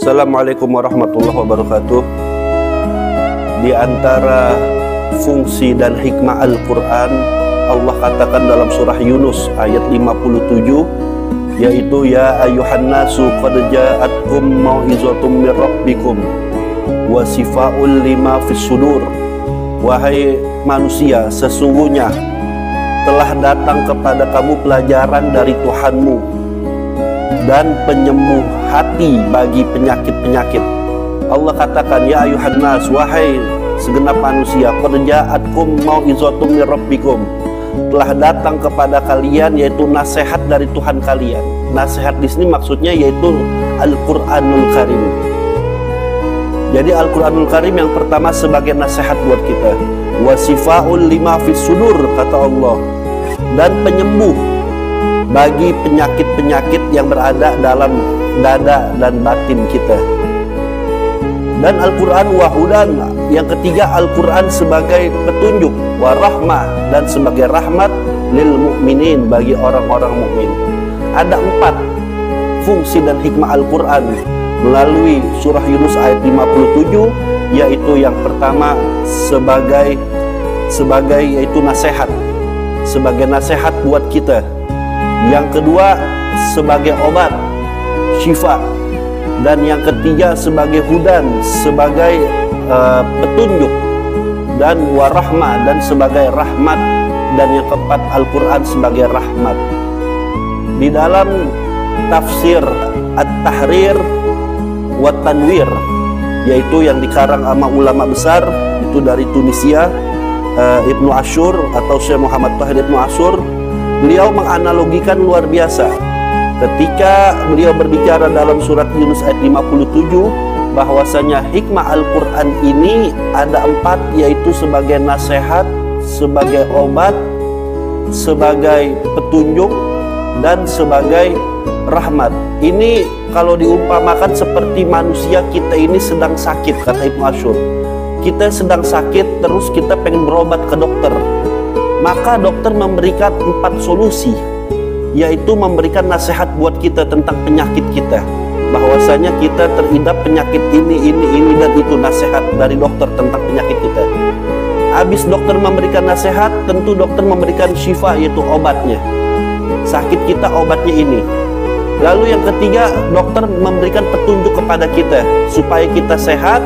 Assalamualaikum warahmatullahi wabarakatuh. Di antara fungsi dan hikmah Al-Quran, Allah katakan dalam surah Yunus ayat 57, yaitu ya ayuhan nasu qad ja'atkum mau'izatum mir rabbikum wa sifaa'ul lima fis sudur. Wahai manusia, sesungguhnya telah datang kepada kamu pelajaran dari Tuhanmu dan penyembuh hati bagi penyakit-penyakit. Allah katakan ya ayuhan nas, wahai segenap manusia, qad ja'atkum mau'izatum mir rabbikum, telah datang kepada kalian yaitu nasihat dari Tuhan kalian. Nasihat di sini maksudnya yaitu Al-Qur'anul Karim. Jadi Al-Quranul Karim yang pertama sebagai nasihat buat kita. Wasifaul lima fis sudur, kata Allah, dan penyembuh bagi penyakit-penyakit yang berada dalam dada dan batin kita. Dan Al-Quran wahudan, yang ketiga Al-Quran sebagai petunjuk, warahmah, dan sebagai rahmat lil mu'minin, bagi orang-orang mukmin. Ada 4 fungsi dan hikmah Al-Quran melalui surah Yunus ayat 57, yaitu yang pertama sebagai yaitu nasihat, sebagai nasihat buat kita. Yang kedua sebagai obat, syifa. Dan yang ketiga sebagai hudan, sebagai petunjuk, dan warahmah, dan sebagai rahmat. Dan yang keempat Al-Quran sebagai rahmat. Di dalam tafsir At-Tahrir wa Tanwir, yaitu yang dikarang sama ulama besar itu dari Tunisia, Ibnu Ashur atau Syekh Muhammad Tahir Ibnu Ashur, beliau menganalogikan luar biasa ketika beliau berbicara dalam surat Yunus ayat 57 bahwasanya hikmah Al-Quran ini ada 4, yaitu sebagai nasihat, sebagai obat, sebagai petunjuk, dan sebagai rahmat. Ini kalau diumpamakan seperti manusia kita ini sedang sakit, kata Ibnu Ashur. Kita sedang sakit, terus kita pengen berobat ke dokter. Maka dokter memberikan 4 solusi, yaitu memberikan nasihat buat kita tentang penyakit kita. Bahwasanya kita terhidap penyakit ini, dan itu nasihat dari dokter tentang penyakit kita. Habis dokter memberikan nasihat, tentu dokter memberikan syifa, yaitu obatnya. Sakit kita obatnya ini. Lalu yang ketiga, dokter memberikan petunjuk kepada kita supaya kita sehat.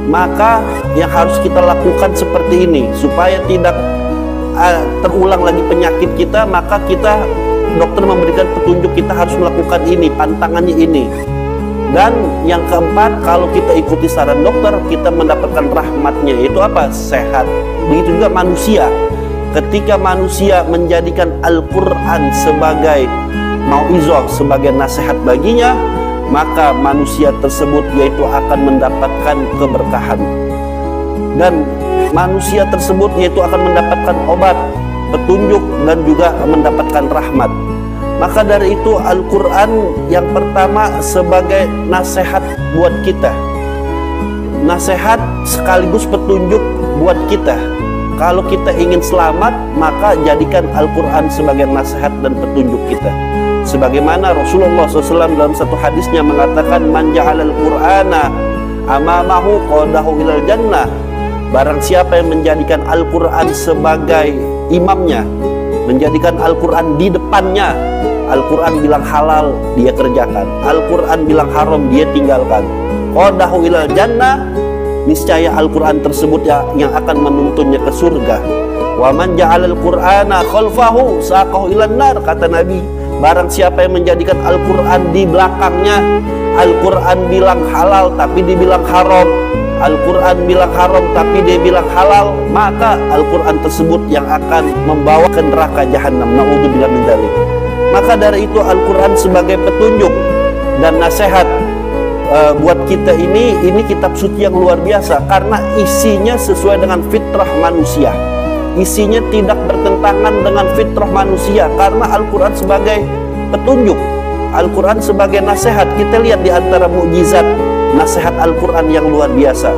Maka yang harus kita lakukan seperti ini supaya tidak terulang lagi penyakit kita. Maka dokter memberikan petunjuk, kita harus melakukan ini, pantangannya ini. Dan yang keempat, kalau kita ikuti saran dokter, kita mendapatkan rahmatnya, yaitu apa? Sehat. Begitu juga manusia. Ketika manusia menjadikan Al-Quran sebagai mau'izah, sebagai nasihat baginya, maka manusia tersebut yaitu akan mendapatkan keberkahan. Dan manusia tersebut yaitu akan mendapatkan obat, petunjuk, dan juga mendapatkan rahmat. Maka dari itu Al-Quran yang pertama sebagai nasihat buat kita, nasihat sekaligus petunjuk buat kita. Kalau kita ingin selamat, maka jadikan Al-Quran sebagai nasihat dan petunjuk kita. Sebagaimana Rasulullah SAW dalam satu hadisnya mengatakan, man ja'alal Qur'ana amamahu qadahu ilal jannah. Barang siapa yang menjadikan Al-Quran sebagai imamnya, menjadikan Al-Quran di depannya, Al-Quran bilang halal, dia kerjakan. Al-Quran bilang haram, dia tinggalkan. Qadahu ilal jannah, niscaya Al-Quran tersebut yang akan menuntunnya ke surga. Wa man ja'alal Qur'ana khalfahu saqahu ilan nar, kata Nabi. Barang siapa yang menjadikan Al-Quran di belakangnya, Al-Quran bilang halal tapi dibilang haram, Al-Quran bilang haram tapi dia bilang halal, maka Al-Quran tersebut yang akan membawa ke neraka jahanam. Na'udzubillah min dzalik. Maka dari itu Al-Quran sebagai petunjuk dan nasihat buat kita ini kitab suci yang luar biasa, karena isinya sesuai dengan fitrah manusia. Isinya tidak bertentangan dengan fitrah manusia, karena Al-Quran sebagai petunjuk, Al-Quran sebagai nasihat. Kita lihat di antara mukjizat nasihat Al-Quran yang luar biasa.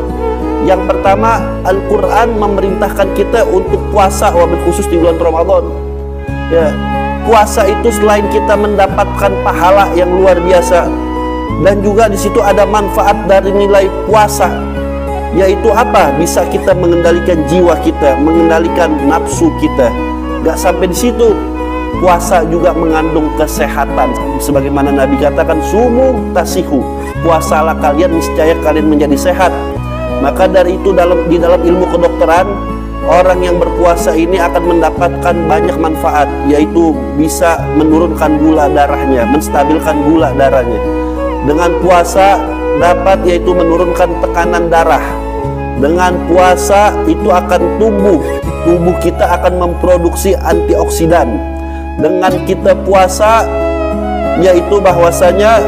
Yang pertama, Al-Quran memerintahkan kita untuk puasa, wabil khusus di bulan Ramadan. Ya, puasa itu selain kita mendapatkan pahala yang luar biasa, Dan juga di situ ada manfaat dari nilai puasa, yaitu apa? Bisa kita mengendalikan jiwa kita, mengendalikan nafsu kita. Gak sampai di situ, puasa juga mengandung kesehatan. Sebagaimana Nabi katakan, sumu tasihu, puasalah kalian, niscaya kalian menjadi sehat. Maka dari itu di dalam ilmu kedokteran, orang yang berpuasa ini akan mendapatkan banyak manfaat, yaitu bisa menurunkan gula darahnya, menstabilkan gula darahnya. Dengan puasa dapat yaitu menurunkan tekanan darah. Dengan puasa itu akan tubuh kita akan memproduksi antioksidan. Dengan kita puasa yaitu bahwasanya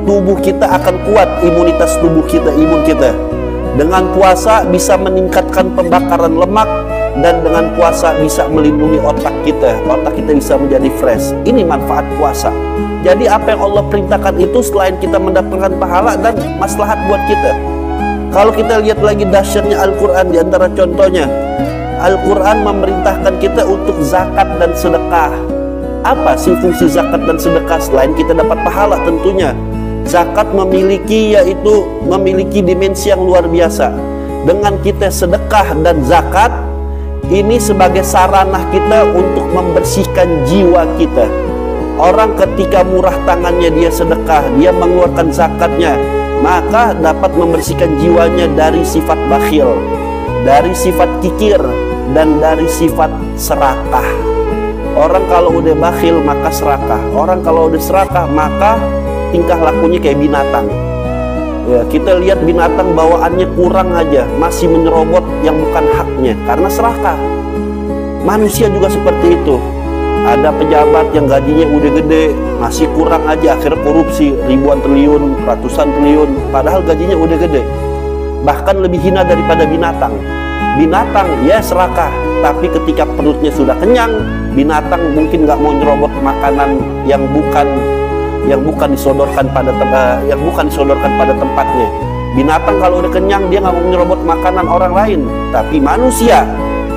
tubuh kita akan kuat, imunitas tubuh kita, imun kita. Dengan puasa bisa meningkatkan pembakaran lemak, dan dengan puasa bisa melindungi otak kita bisa menjadi fresh. Ini manfaat puasa. Jadi apa yang Allah perintahkan itu selain kita mendapatkan pahala dan maslahat buat kita. Kalau kita lihat lagi dahsyatnya Al-Quran, di antara contohnya, Al-Quran memerintahkan kita untuk zakat dan sedekah. Apa sih fungsi zakat dan sedekah selain kita dapat pahala tentunya? Zakat memiliki dimensi yang luar biasa. Dengan kita sedekah dan zakat, ini sebagai sarana kita untuk membersihkan jiwa kita. Orang ketika murah tangannya dia sedekah, dia mengeluarkan zakatnya, maka dapat membersihkan jiwanya dari sifat bakhil, dari sifat kikir, dan dari sifat serakah. Orang kalau udah bakhil maka serakah. Orang kalau udah serakah maka tingkah lakunya kayak binatang. Ya, kita lihat binatang bawaannya kurang aja, masih menyerobot yang bukan haknya karena serakah. Manusia juga seperti itu. Ada pejabat yang gajinya udah gede, masih kurang aja, akhirnya korupsi ribuan triliun, ratusan triliun, padahal gajinya udah gede. Bahkan lebih hina daripada binatang. Binatang ya serakah, tapi ketika perutnya sudah kenyang, binatang mungkin nggak mau nyerobot makanan yang bukan disodorkan pada tempatnya. Binatang kalau udah kenyang dia nggak mau nyerobot makanan orang lain. Tapi manusia,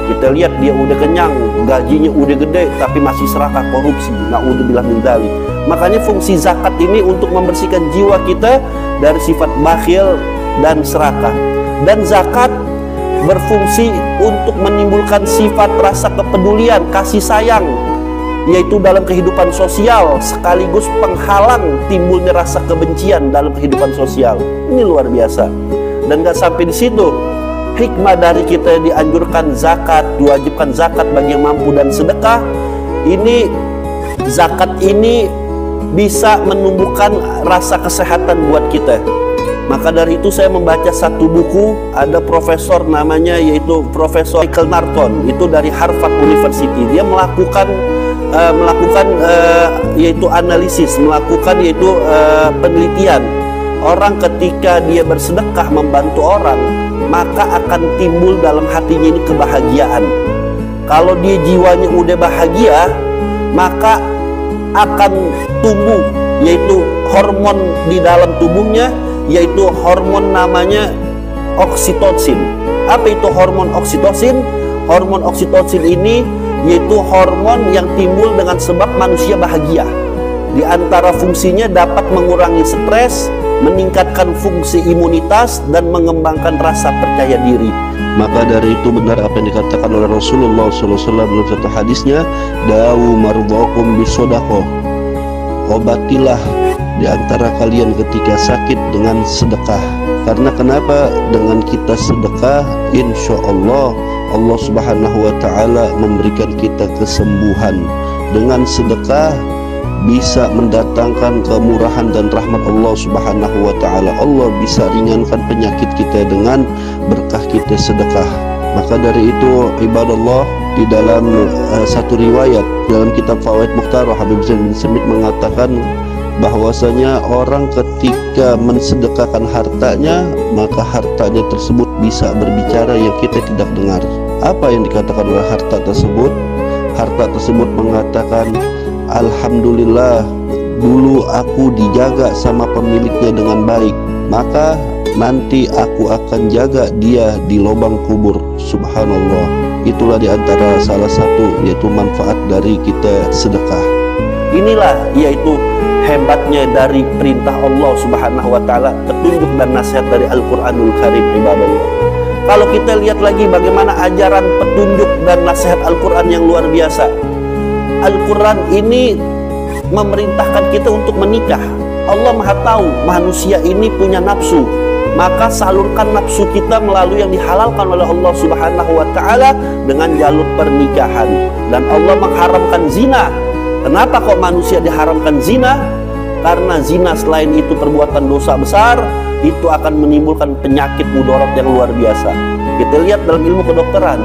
kita lihat dia udah kenyang, gajinya udah gede, tapi masih serakah, korupsi. Na'udzubillah min dzalik. Makanya fungsi zakat ini untuk membersihkan jiwa kita dari sifat bakhil dan serakah. Dan zakat berfungsi untuk menimbulkan sifat rasa kepedulian, kasih sayang, yaitu dalam kehidupan sosial, sekaligus penghalang timbulnya rasa kebencian dalam kehidupan sosial. Ini luar biasa. Dan gak sampai di situ, hikmah dari kita dianjurkan zakat, diwajibkan zakat bagi yang mampu dan sedekah. Ini zakat ini bisa menumbuhkan rasa kesehatan buat kita. Maka dari itu saya membaca satu buku, ada profesor namanya yaitu Profesor Michael Norton, itu dari Harvard University. Dia melakukan yaitu analisis, yaitu penelitian. Orang ketika dia bersedekah membantu orang, maka akan timbul dalam hatinya ini kebahagiaan. Kalau dia jiwanya udah bahagia, maka akan tumbuh yaitu hormon di dalam tubuhnya, yaitu hormon namanya oksitosin. Apa itu hormon oksitosin? Hormon oksitosin ini yaitu hormon yang timbul dengan sebab manusia bahagia. Di antara fungsinya dapat mengurangi stres, meningkatkan fungsi imunitas, dan mengembangkan rasa percaya diri. Maka dari itu benar apa yang dikatakan oleh Rasulullah SAW dalam satu hadisnya, dawu mardhakum bisodaqah, obatilah di antara kalian ketika sakit dengan sedekah. Karena kenapa? Dengan kita sedekah, insya Allah Allah Subhanahu wa Ta'ala memberikan kita kesembuhan. Dengan sedekah bisa mendatangkan kemurahan dan rahmat Allah Subhanahu wa Ta'ala. Allah bisa ringankan penyakit kita dengan berkah kita sedekah. Maka dari itu ibadallah, di dalam satu riwayat dalam kitab Fawaid Mukhtar, Habib Zain bin Semit mengatakan bahwasanya orang ketika mensedekahkan hartanya, maka hartanya tersebut bisa berbicara yang kita tidak dengar. Apa yang dikatakan oleh harta tersebut? Harta tersebut mengatakan, alhamdulillah, dulu aku dijaga sama pemiliknya dengan baik, maka nanti aku akan jaga dia di lubang kubur. Subhanallah. Itulah diantara salah satu yaitu manfaat dari kita sedekah. Inilah yaitu hebatnya dari perintah Allah Subhanahu wa taala, petunjuk dan nasihat dari Al-Qur'anul Karim, ibadallah. Kalau kita lihat lagi bagaimana ajaran petunjuk dan nasihat Al-Qur'an yang luar biasa. Al-Qur'an ini memerintahkan kita untuk menikah. Allah Maha tahu manusia ini punya nafsu, maka salurkan nafsu kita melalui yang dihalalkan oleh Allah Subhanahu wa taala dengan jalur pernikahan. Dan Allah mengharamkan zina. Kenapa kok manusia diharamkan zina? Karena zina selain itu perbuatan dosa besar, itu akan menimbulkan penyakit mudarat yang luar biasa. Kita lihat dalam ilmu kedokteran,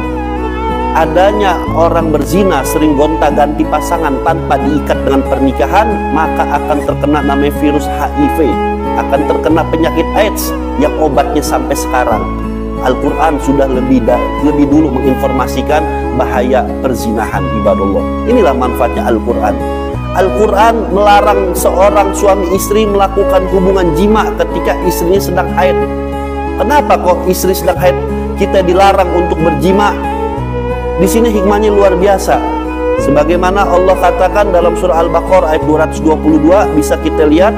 adanya orang berzina sering gonta-ganti pasangan tanpa diikat dengan pernikahan, maka akan terkena namanya virus HIV, akan terkena penyakit AIDS yang obatnya sampai sekarang. Al-Quran sudah lebih dulu menginformasikan bahaya perzinahan, ibadallah. Inilah manfaatnya Al-Quran. Al-Quran melarang seorang suami istri melakukan hubungan jima ketika istrinya sedang haid. Kenapa kok istri sedang haid kita dilarang untuk berjima? Di sini hikmahnya luar biasa. Sebagaimana Allah katakan dalam surah Al-Baqarah ayat 222, bisa kita lihat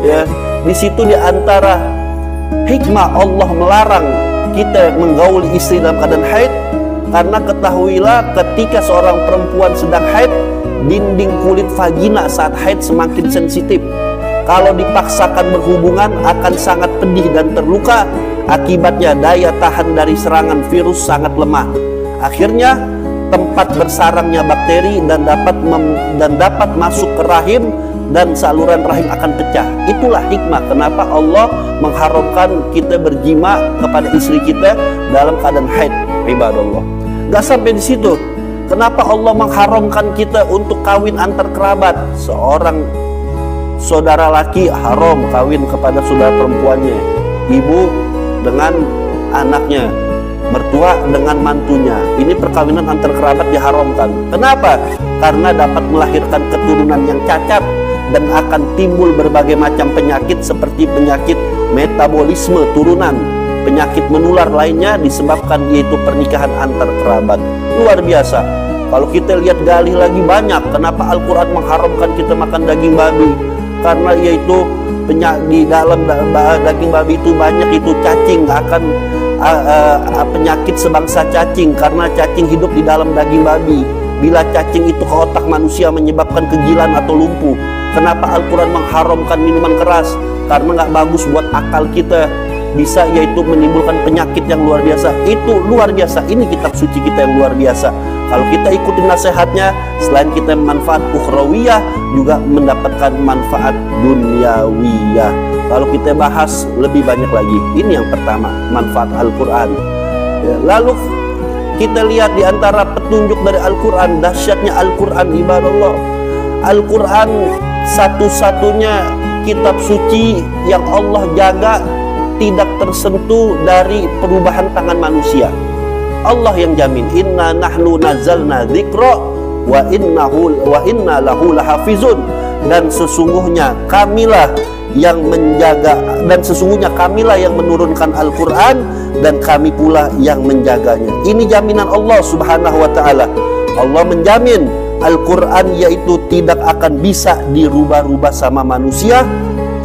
ya, di situ di antara hikmah Allah melarang kita menggauli istri dalam keadaan haid, karena ketahuilah ketika seorang perempuan sedang haid, dinding kulit vagina saat haid semakin sensitif. Kalau dipaksakan berhubungan akan sangat pedih dan terluka. Akibatnya daya tahan dari serangan virus sangat lemah. Akhirnya tempat bersarangnya bakteri dan dapat masuk ke rahim, dan saluran rahim akan pecah. Itulah hikmah kenapa Allah mengharamkan kita berjima kepada istri kita dalam keadaan haid, ibadallah. Gak sampai di situ. Kenapa Allah mengharamkan kita untuk kawin antar kerabat? Seorang saudara laki haram kawin kepada saudara perempuannya, ibu dengan anaknya, mertua dengan mantunya. Ini perkawinan antar kerabat diharamkan. Kenapa? Karena dapat melahirkan keturunan yang cacat dan akan timbul berbagai macam penyakit seperti penyakit metabolisme turunan, penyakit menular lainnya disebabkan yaitu pernikahan antar kerabat. Luar biasa. Kalau kita lihat gali lagi banyak kenapa Al-Quran mengharamkan kita makan daging babi, karena yaitu di dalam daging babi itu banyak itu cacing, akan penyakit sebangsa cacing, karena cacing hidup di dalam daging babi. Bila cacing itu ke otak manusia menyebabkan kegilaan atau lumpuh. Kenapa Al-Quran mengharamkan minuman keras? Karena nggak bagus buat akal kita, bisa yaitu menimbulkan penyakit yang luar biasa. Itu luar biasa. Ini kitab suci kita yang luar biasa. Kalau kita ikuti nasihatnya, selain kita manfaat ukhrawiyah, juga mendapatkan manfaat dunyawiyah. Kalau kita bahas lebih banyak lagi, ini yang pertama, manfaat Al-Quran. Ya, lalu kita lihat di antara petunjuk dari Al-Quran, dahsyatnya Al-Quran, ibadallah. Al-Quran satu-satunya kitab suci yang Allah jaga tidak tersentuh dari perubahan tangan manusia. Allah yang jamin, inna nahnu nazzalna dzikra wa inna lahu lahafizun. Dan sesungguhnya kamilah yang menjaga, dan sesungguhnya kamilah yang menurunkan Al-Quran, dan kami pula yang menjaganya. Ini jaminan Allah Subhanahu wa ta'ala. Allah menjamin Al-Quran yaitu tidak akan bisa dirubah-rubah sama manusia.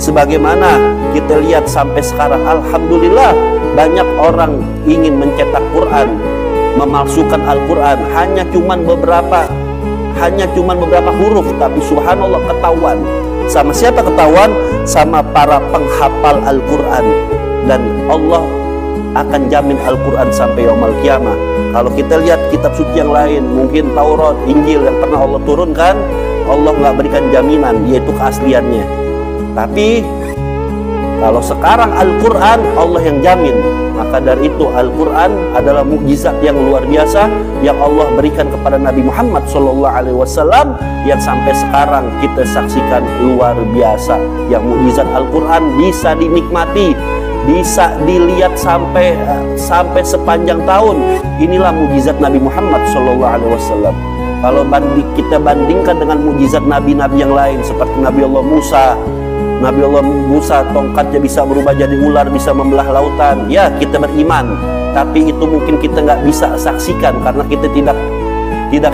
Sebagaimana kita lihat sampai sekarang, alhamdulillah banyak orang ingin mencetak Quran, memalsukan Al-Quran, hanya cuman beberapa huruf, tapi subhanallah ketahuan. Sama siapa ketahuan? Sama para penghafal Al-Quran. Dan Allah akan jamin Al-Quran sampai yaumul kiamah. Kalau kita lihat kitab suci yang lain, mungkin Taurat, Injil yang pernah Allah turunkan, Allah nggak berikan jaminan yaitu keasliannya. Tapi kalau sekarang Al-Quran Allah yang jamin, maka dari itu Al-Quran adalah mukjizat yang luar biasa yang Allah berikan kepada Nabi Muhammad SAW, yang sampai sekarang kita saksikan luar biasa. Yang mukjizat Al-Quran bisa dinikmati, bisa dilihat sampai sepanjang tahun. Inilah mukjizat Nabi Muhammad SAW. Kalau kita bandingkan dengan mukjizat nabi-nabi yang lain seperti Nabi Allah Musa, tongkatnya bisa berubah jadi ular, bisa membelah lautan. Ya, kita beriman, tapi itu mungkin kita nggak bisa saksikan karena kita tidak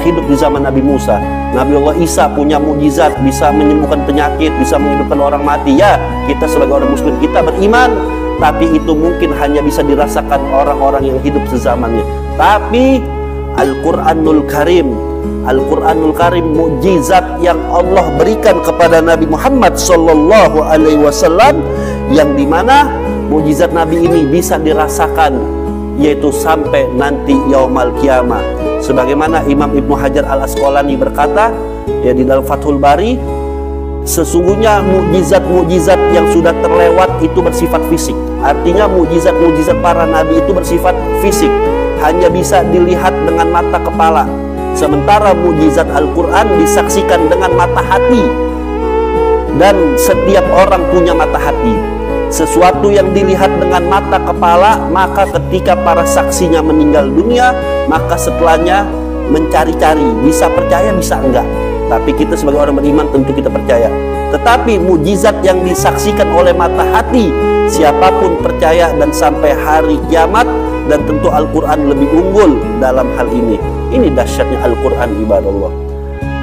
hidup di zaman Nabi Musa. Nabiullah Isa punya mukjizat, bisa menyembuhkan penyakit, bisa menghidupkan orang mati. Ya, kita sebagai orang muslim kita beriman, tapi itu mungkin hanya bisa dirasakan orang-orang yang hidup sezamannya. Tapi Al-Quranul Karim, Al-Quranul Karim, mukjizat yang Allah berikan kepada Nabi Muhammad Sallallahu Alaihi Wasallam, yang dimana mukjizat Nabi ini bisa dirasakan, yaitu sampai nanti Yaumal Qiyamah. Sebagaimana Imam Ibnu Hajar Al-Asqalani berkata ya di dalam Fathul Bari, sesungguhnya mukjizat-mukjizat yang sudah terlewat itu bersifat fisik. Artinya mukjizat-mukjizat para nabi itu bersifat fisik, hanya bisa dilihat dengan mata kepala. Sementara mukjizat Al-Quran disaksikan dengan mata hati, dan setiap orang punya mata hati. Sesuatu yang dilihat dengan mata kepala, maka ketika para saksinya meninggal dunia, maka setelahnya mencari-cari, bisa percaya bisa enggak. Tapi kita sebagai orang beriman tentu kita percaya. Tetapi mukjizat yang disaksikan oleh mata hati, siapapun percaya dan sampai hari kiamat. Dan tentu Al-Quran lebih unggul dalam hal ini. Ini dahsyatnya Al-Quran, ibadallah.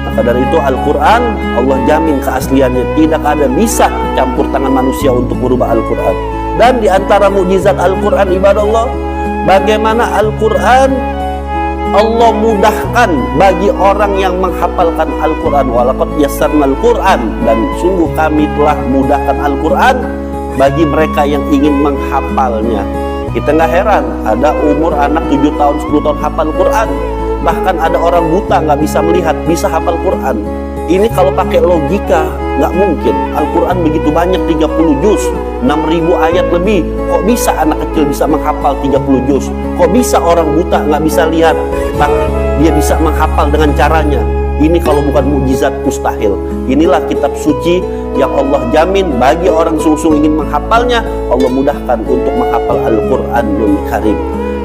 Maka dari itu Al-Quran Allah jamin keasliannya, tidak ada bisa campur tangan manusia untuk merubah Al-Quran. Dan di antara mukjizat Al-Quran, ibadallah, bagaimana Al-Quran Allah mudahkan bagi orang yang menghafalkan Al-Quran. Walaqad yassarnal Quran, dan sungguh kami telah mudahkan Al-Quran bagi mereka yang ingin menghafalnya. Kita nggak heran, ada umur anak 7 tahun, 10 tahun hafal Quran. Bahkan ada orang buta nggak bisa melihat, bisa hafal Quran. Ini kalau pakai logika nggak mungkin. Al-Quran begitu banyak, 30 juz, 6.000 ayat lebih. Kok bisa anak kecil bisa menghafal 30 juz? Kok bisa orang buta nggak bisa lihat, dia bisa menghafal dengan caranya? Ini kalau bukan mukjizat mustahil. Inilah kitab suci yang Allah jamin bagi orang sungguh-sungguh ingin menghafalnya, Allah mudahkan untuk menghafal Al-Quranul Karim.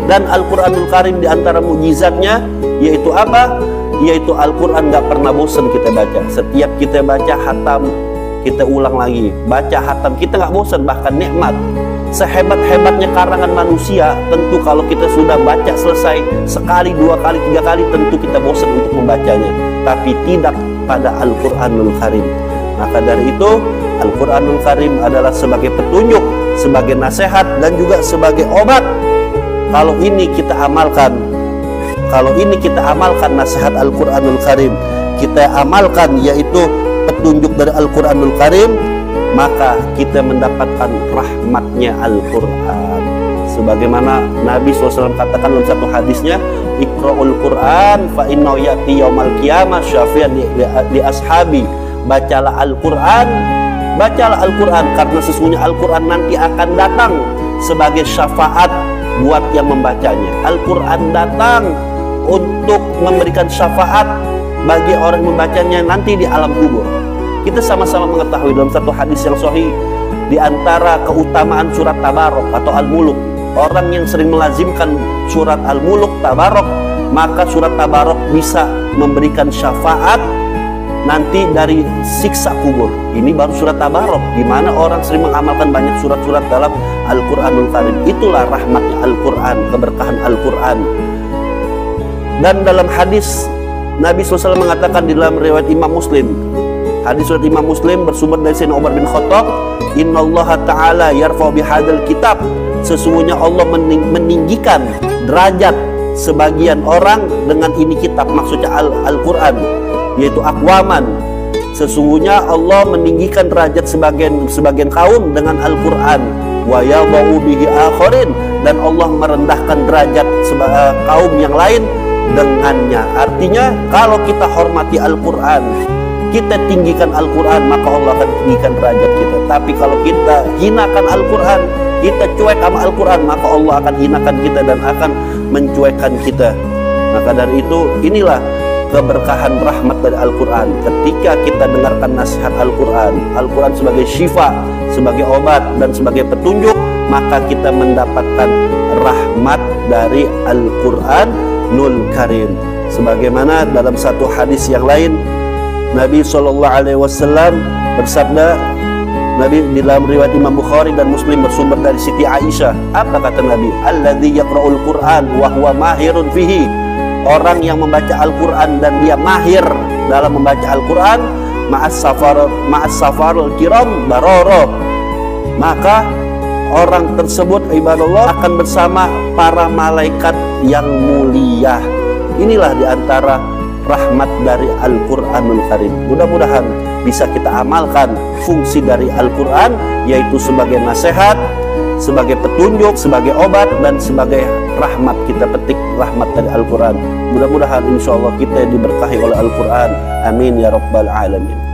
Dan Al-Quranul Karim diantara mukjizatnya yaitu apa? Yaitu Al-Quran gak pernah bosan kita baca. Setiap kita baca hatam, kita ulang lagi. Baca hatam, kita gak bosan, bahkan nikmat. Sehebat-hebatnya karangan manusia, tentu kalau kita sudah baca selesai sekali, 2 kali, 3 kali, tentu kita bosan untuk membacanya. Tapi tidak pada Al-Quranul Karim. Maka dari itu Al-Quranul Karim adalah sebagai petunjuk, sebagai nasihat, dan juga sebagai obat. Kalau ini kita amalkan, nasihat Al-Quranul Karim, kita amalkan yaitu petunjuk dari Al-Quranul Karim, maka kita mendapatkan rahmatnya Al-Quran. Sebagaimana Nabi SAW katakan dalam satu hadisnya, Iqra'ul Quran fa innahu ya'ti yaumal qiyamah syafi'an li ashabi. Bacalah Al-Quran, karena sesungguhnya Al-Quran nanti akan datang sebagai syafaat buat yang membacanya. Al-Quran datang untuk memberikan syafaat bagi orang yang membacanya nanti di alam kubur. Kita sama-sama mengetahui dalam satu hadis yang sahih, di antara keutamaan surat Tabarok atau Al-Muluk, orang yang sering melazimkan surat Al-Muluk, Tabarok, maka surat Tabarok bisa memberikan syafaat nanti dari siksa kubur. Ini baru surat Tabarok, di mana orang sering mengamalkan banyak surat-surat dalam Al-Quranul Karim. Itulah rahmatnya Al-Quran, keberkahan Al-Quran. Dan dalam hadis Nabi SAW mengatakan di dalam riwayat Imam Muslim, hadis riwayat Imam Muslim bersumber dari Sayyidina Umar bin Khattab, Innallaha ta'ala yarfa'u bihadzal kitab, sesungguhnya Allah meninggikan derajat sebagian orang dengan ini kitab, maksudnya Al-Quran, yaitu aqwaman. Sesungguhnya Allah meninggikan derajat sebagian kaum dengan Al-Quran, wa yadha'u bihi akharin, dan Allah merendahkan derajat kaum yang lain dengannya. Artinya kalau kita hormati Al-Quran, kita tinggikan Al-Quran, maka Allah akan tinggikan derajat kita. Tapi kalau kita hinakan Al-Quran, kita cuek sama Al-Quran, maka Allah akan hinakan kita dan akan mencuekkan kita. Maka dari itu, inilah keberkahan rahmat dari Al-Quran. Ketika kita dengarkan nasihat Al-Quran, Al-Quran sebagai syifa, sebagai obat, dan sebagai petunjuk, maka kita mendapatkan rahmat dari Al-Quranul Karim. Sebagaimana dalam satu hadis yang lain, Nabi SAW bersabda, Nabi di dalam riwayat Imam Bukhari dan Muslim bersumber dari Siti Aisyah. Apa kata Nabi? Alladzi yaqra'ul Qur'an wa huwa mahirun fihi. Orang yang membaca Al-Quran dan dia mahir dalam membaca Al-Quran, ma'as safarul kiram baroro, maka orang tersebut ibadallah akan bersama para malaikat yang mulia. Inilah diantara rahmat dari Al-Quranul Karim. Mudah-mudahan bisa kita amalkan fungsi dari Al-Quran, yaitu sebagai nasihat, sebagai petunjuk, sebagai obat, dan sebagai rahmat. Kita petik rahmat dari Al-Quran. Mudah-mudahan insya Allah kita diberkahi oleh Al-Quran. Amin ya Rabbal Alamin.